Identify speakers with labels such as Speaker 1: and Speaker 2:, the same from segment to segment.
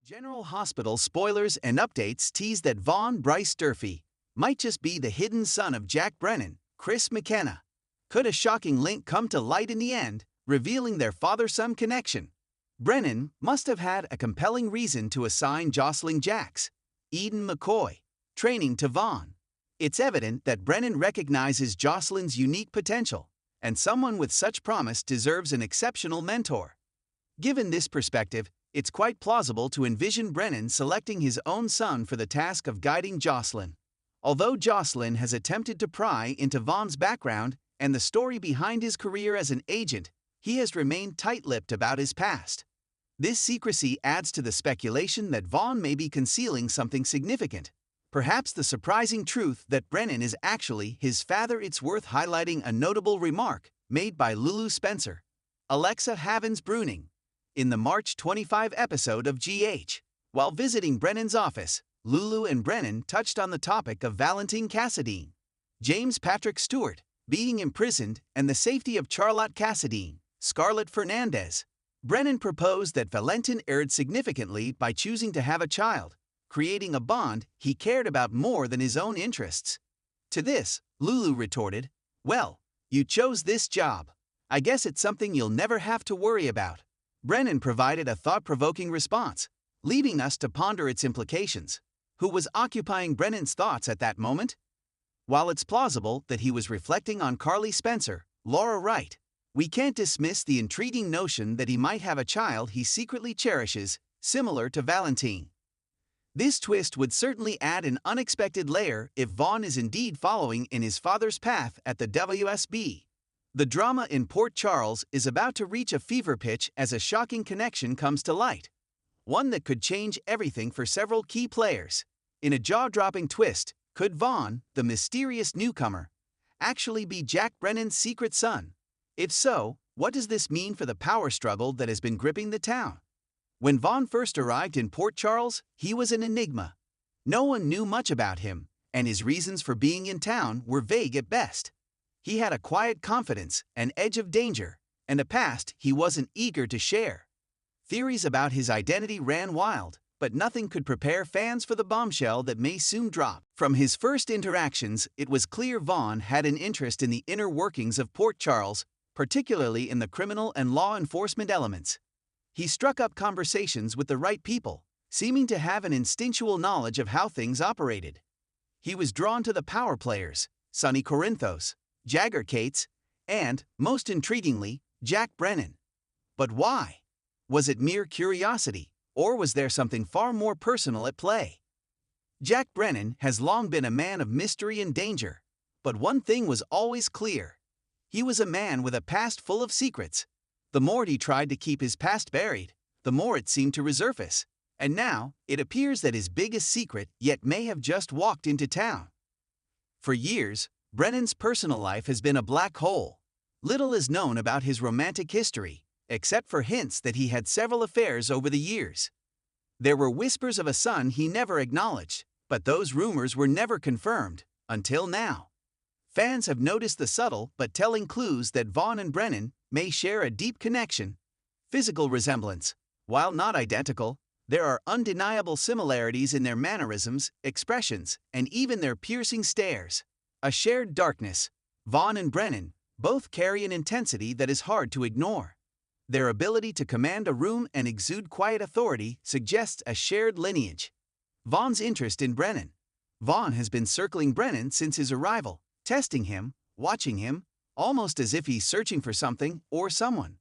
Speaker 1: General Hospital spoilers and updates tease that Vaughn Bryce Durfee might just be the hidden son of Jack Brennan, Chris McKenna. Could a shocking link come to light in the end, revealing their father-son connection? Brennan must have had a compelling reason to assign Jocelyn Jack's, Eden McCoy, training to Vaughn. It's evident that Brennan recognizes Jocelyn's unique potential, and someone with such promise deserves an exceptional mentor. Given this perspective, it's quite plausible to envision Brennan selecting his own son for the task of guiding Jocelyn. Although Jocelyn has attempted to pry into Vaughn's background and the story behind his career as an agent, he has remained tight-lipped about his past. This secrecy adds to the speculation that Vaughn may be concealing something significant. Perhaps the surprising truth that Brennan is actually his father. It's worth highlighting a notable remark made by Lulu Spencer, Alexa Havens-Bruning, in the March 25 episode of GH. While visiting Brennan's office, Lulu and Brennan touched on the topic of Valentine Cassadine, James Patrick Stewart, being imprisoned, and the safety of Charlotte Cassadine, Scarlett Fernandez. Brennan proposed that Valentin erred significantly by choosing to have a child, creating a bond he cared about more than his own interests. To this, Lulu retorted, "Well, you chose this job. I guess it's something you'll never have to worry about." Brennan provided a thought-provoking response, leaving us to ponder its implications. Who was occupying Brennan's thoughts at that moment? While it's plausible that he was reflecting on Carly Spencer, Laura Wright, we can't dismiss the intriguing notion that he might have a child he secretly cherishes, similar to Valentine. This twist would certainly add an unexpected layer if Vaughn is indeed following in his father's path at the WSB. The drama in Port Charles is about to reach a fever pitch as a shocking connection comes to light, one that could change everything for several key players. In a jaw-dropping twist, could Vaughn, the mysterious newcomer, actually be Jack Brennan's secret son? If so, what does this mean for the power struggle that has been gripping the town? When Vaughn first arrived in Port Charles, he was an enigma. No one knew much about him, and his reasons for being in town were vague at best. He had a quiet confidence, an edge of danger, and a past he wasn't eager to share. Theories about his identity ran wild, but nothing could prepare fans for the bombshell that may soon drop. From his first interactions, it was clear Vaughn had an interest in the inner workings of Port Charles, particularly in the criminal and law enforcement elements. He struck up conversations with the right people, seeming to have an instinctual knowledge of how things operated. He was drawn to the power players, Sonny Corinthos, Jagger Cates, and, most intriguingly, Jack Brennan. But why? Was it mere curiosity, or was there something far more personal at play? Jack Brennan has long been a man of mystery and danger, but one thing was always clear. He was a man with a past full of secrets. The more he tried to keep his past buried, the more it seemed to resurface. And now, it appears that his biggest secret yet may have just walked into town. For years, Brennan's personal life has been a black hole. Little is known about his romantic history, except for hints that he had several affairs over the years. There were whispers of a son he never acknowledged, but those rumors were never confirmed, until now. Fans have noticed the subtle but telling clues that Vaughn and Brennan may share a deep connection. Physical resemblance. While not identical, there are undeniable similarities in their mannerisms, expressions, and even their piercing stares. A shared darkness. Vaughn and Brennan both carry an intensity that is hard to ignore. Their ability to command a room and exude quiet authority suggests a shared lineage. Vaughn's interest in Brennan. Vaughn has been circling Brennan since his arrival, testing him, watching him, almost as if he's searching for something or someone.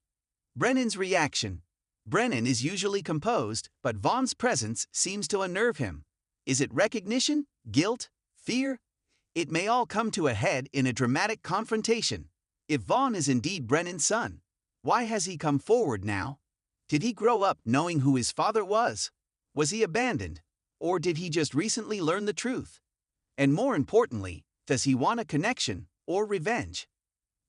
Speaker 1: Brennan's reaction. Brennan is usually composed, but Vaughn's presence seems to unnerve him. Is it recognition, guilt, fear? It may all come to a head in a dramatic confrontation. If Vaughn is indeed Brennan's son, why has he come forward now? Did he grow up knowing who his father was? Was he abandoned? Or did he just recently learn the truth? And more importantly, does he want a connection or revenge?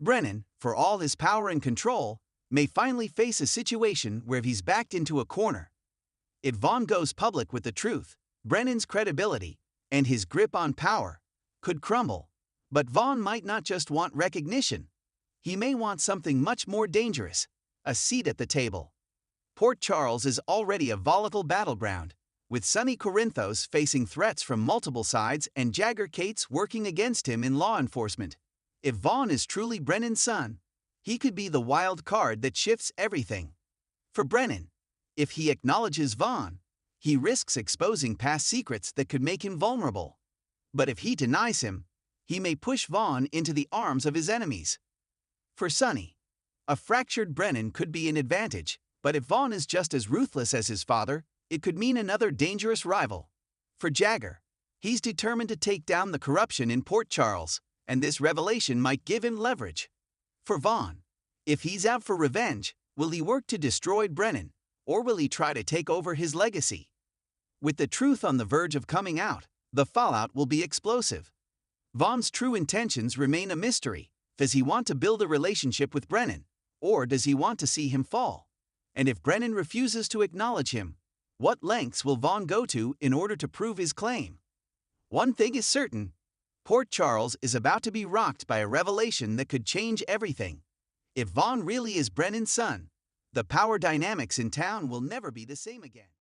Speaker 1: Brennan, for all his power and control, may finally face a situation where he's backed into a corner. If Vaughn goes public with the truth, Brennan's credibility and his grip on power could crumble. But Vaughn might not just want recognition. He may want something much more dangerous, a seat at the table. Port Charles is already a volatile battleground, with Sonny Corinthos facing threats from multiple sides and Jagger Cates working against him in law enforcement. If Vaughn is truly Brennan's son, he could be the wild card that shifts everything. For Brennan, if he acknowledges Vaughn, he risks exposing past secrets that could make him vulnerable. But if he denies him, he may push Vaughn into the arms of his enemies. For Sonny, a fractured Brennan could be an advantage, but if Vaughn is just as ruthless as his father, it could mean another dangerous rival. For Jagger, he's determined to take down the corruption in Port Charles, and this revelation might give him leverage. For Vaughn, if he's out for revenge, will he work to destroy Brennan, or will he try to take over his legacy? With the truth on the verge of coming out, the fallout will be explosive. Vaughn's true intentions remain a mystery. Does he want to build a relationship with Brennan, or does he want to see him fall? And if Brennan refuses to acknowledge him, what lengths will Vaughn go to in order to prove his claim? One thing is certain: Port Charles is about to be rocked by a revelation that could change everything. If Vaughn really is Brennan's son, the power dynamics in town will never be the same again.